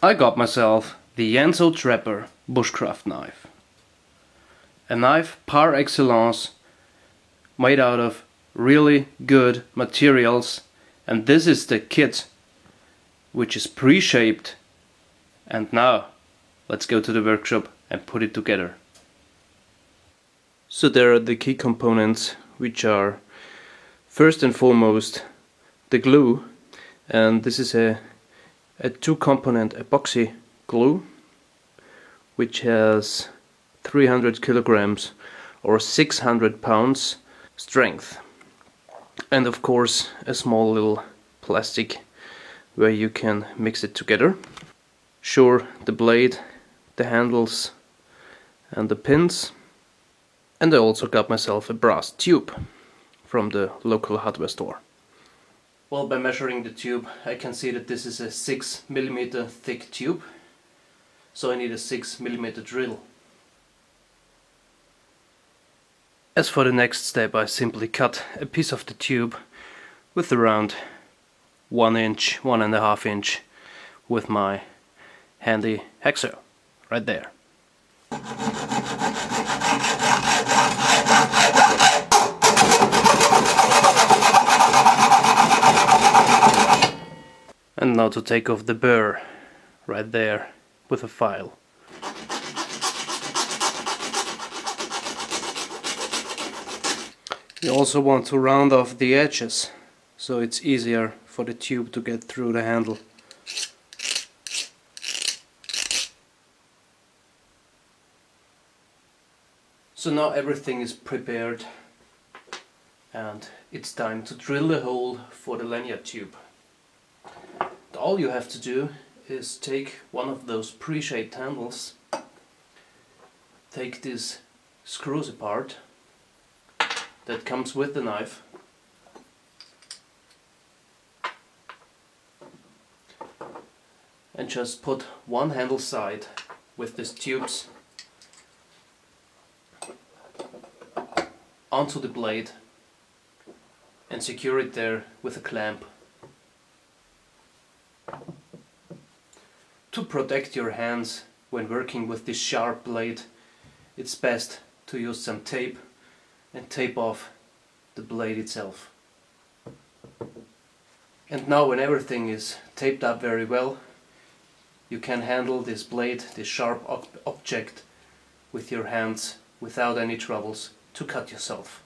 I got myself the ENZO Trapper Bushcraft knife. A knife par excellence, made out of really good materials, and this is the kit, which is pre-shaped. And now let's go to the workshop and put it together. So there are the key components, which are first and foremost the glue, and this is a 2-component epoxy glue which has 300 kilograms or 600 pounds strength, and of course a small little plastic where you can mix it together. Sure, the blade, the handles and the pins, and I also got myself a brass tube from the local hardware store. Well, by measuring the tube I can see that this is a 6mm thick tube, so I need a 6mm drill. As for the next step, I simply cut a piece of the tube with around 1 inch, 1.5 inch with my handy hacksaw right there. And now to take off the burr right there with a file. You also want to round off the edges so it's easier for the tube to get through the handle. So now everything is prepared and it's time to drill the hole for the lanyard tube. All you have to do is take one of those pre-shaped handles, take these screws apart that comes with the knife, and just put one handle side with these tubes onto the blade and secure it there with a clamp. To protect your hands when working with this sharp blade, it's best to use some tape and tape off the blade itself. And now when everything is taped up very well, you can handle this blade, this sharp object, with your hands without any troubles to cut yourself.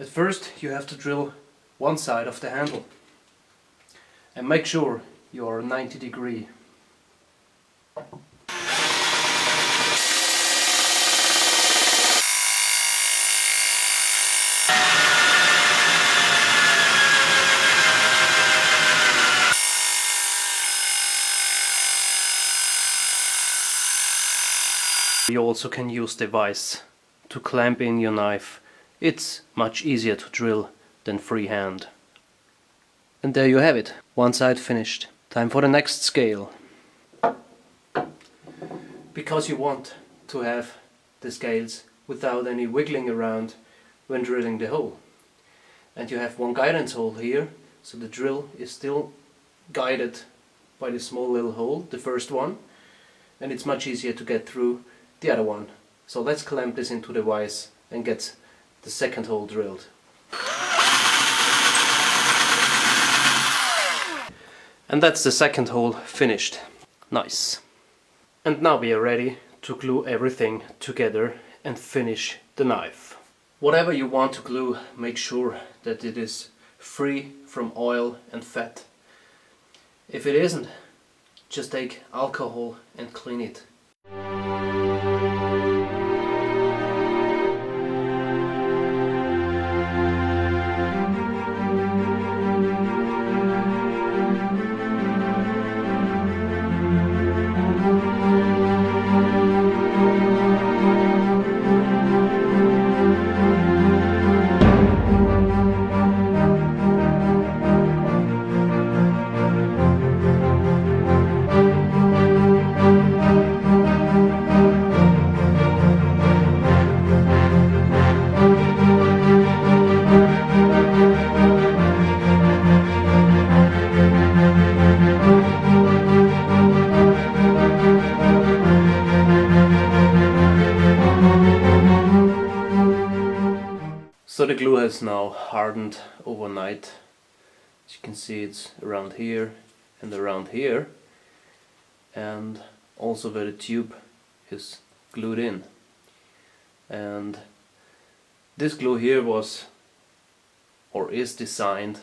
At first you have to drill one side of the handle and make sure you are 90 degrees. You also can use the vise to clamp in your knife. It's much easier to drill than freehand. And there you have it, one side finished. Time for the next scale. Because you want to have the scales without any wiggling around when drilling the hole. And you have one guidance hole here, so the drill is still guided by the small little hole, the first one, and it's much easier to get through the other one. So let's clamp this into the vise and get the second hole drilled. And that's the second hole finished. Nice. And now we are ready to glue everything together and finish the knife. Whatever you want to glue, make sure that it is free from oil and fat. If it isn't, just take alcohol and clean it. the glue has now hardened overnight. As you can see, it's around here and around here, and also where the tube is glued in. And this glue here was or is designed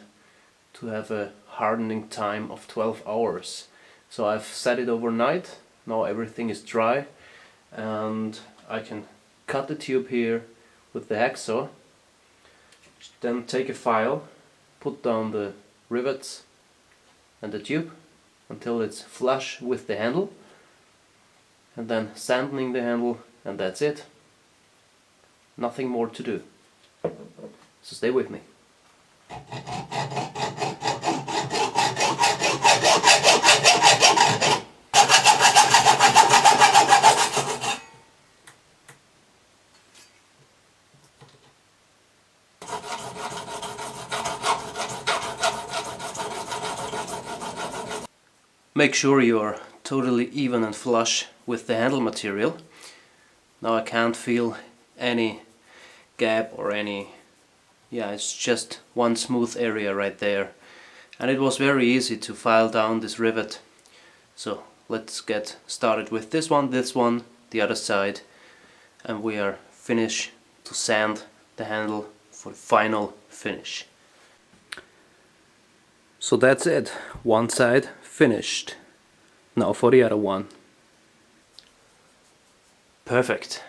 to have a hardening time of 12 hours. So I've set it overnight. Now everything is dry, and I can cut the tube here with the hacksaw, then take a file, put down the rivets and the tube until it's flush with the handle, and then sanding the handle, and that's it. Nothing more to do. So stay with me. Make sure you are totally even and flush with the handle material. Now I can't feel any gap or any, it's just one smooth area right there. And it was very easy to file down this rivet. So let's get started with this one, the other side, and we are finished to sand the handle for the final finish. So that's it, one side finished. Now for the other one. Perfect.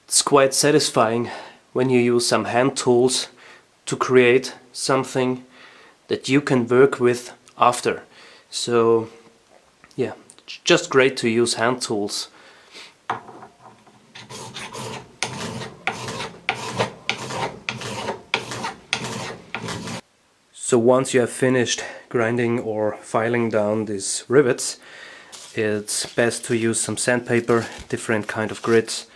It's quite satisfying when you use some hand tools to create something that you can work with after. So yeah, just great to use hand tools. So once you have finished grinding or filing down these rivets, it's best to use some sandpaper, different kind of grits,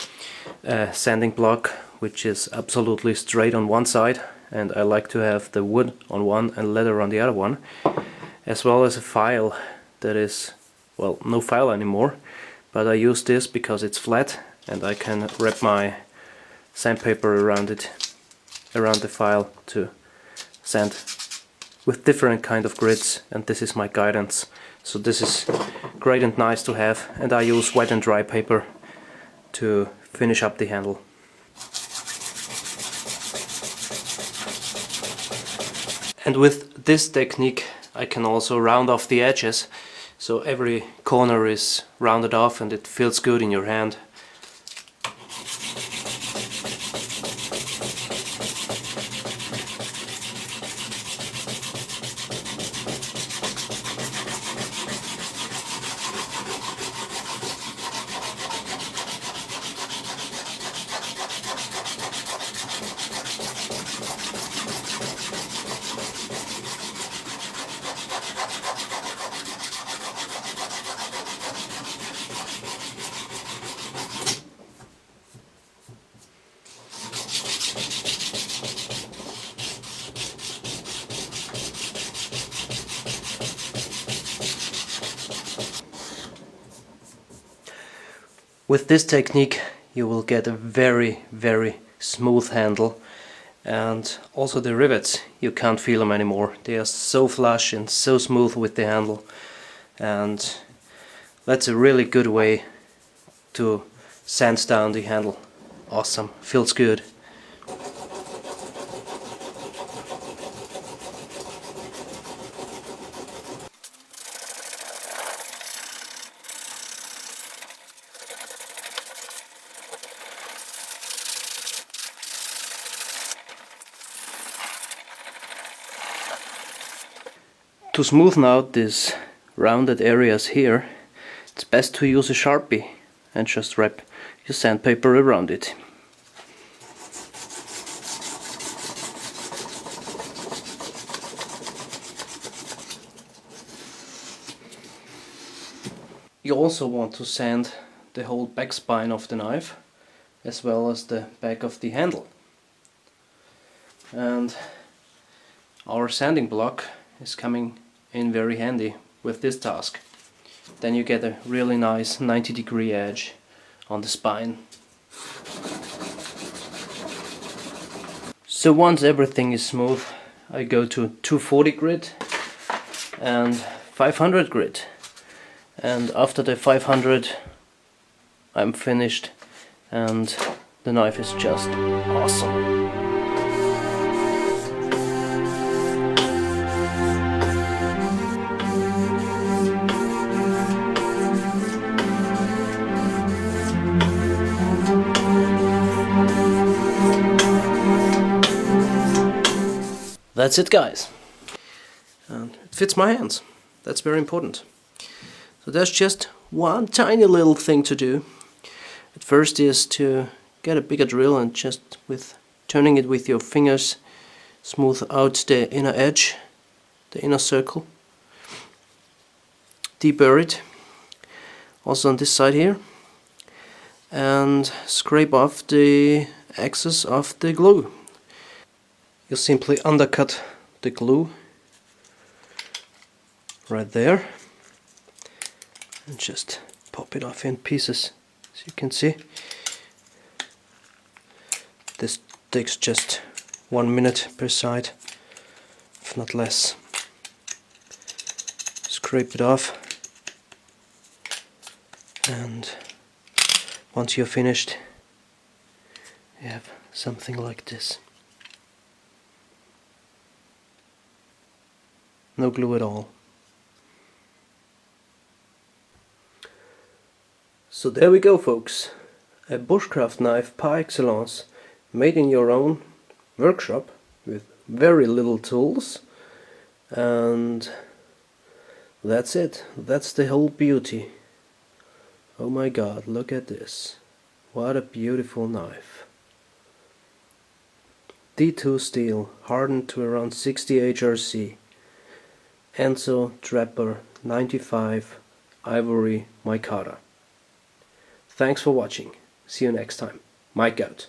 sanding block which is absolutely straight on one side, and I like to have the wood on one and leather on the other one, as well as a file that is, well, no file anymore, but I use this because it's flat and I can wrap my sandpaper around it, around the file, to sand with different kind of grits, and this is my guidance. So this is great and nice to have, and I use wet and dry paper to finish up the handle. And with this technique I can also round off the edges, so every corner is rounded off and it feels good in your hand. With this technique you will get a very, very smooth handle, and also the rivets, you can't feel them anymore. They are so flush and so smooth with the handle, and that's a really good way to sand down the handle. Awesome, feels good. To smoothen out these rounded areas here, it's best to use a Sharpie and just wrap your sandpaper around it. You also want to sand the whole back spine of the knife, as well as the back of the handle. and our sanding block is coming in very handy with this task. Then you get a really nice 90-degree edge on the spine. So once everything is smooth, I go to 240 grit and 500 grit, and after the 500 I'm finished and the knife is just awesome. That's it, guys, and it fits my hands. That's very important. So there's just one tiny little thing to do. At first is to get a bigger drill and just with turning it with your fingers smooth out the inner edge, the inner circle. Deburr it, also on this side here, and scrape off the excess of the glue. You simply undercut the glue right there and just pop it off in pieces, as you can see. This takes just 1 minute per side, if not less. Scrape it off, and once you're finished, you have something like this. No glue at all. So there we go, folks. A bushcraft knife par excellence, made in your own workshop with very little tools, and that's it. That's the whole beauty. Oh my god, look at this. What a beautiful knife. D2 steel, hardened to around 60 HRC. ENZO TRAPPER 95 ivory micarta. Thanks for watching. See you next time. Mike out.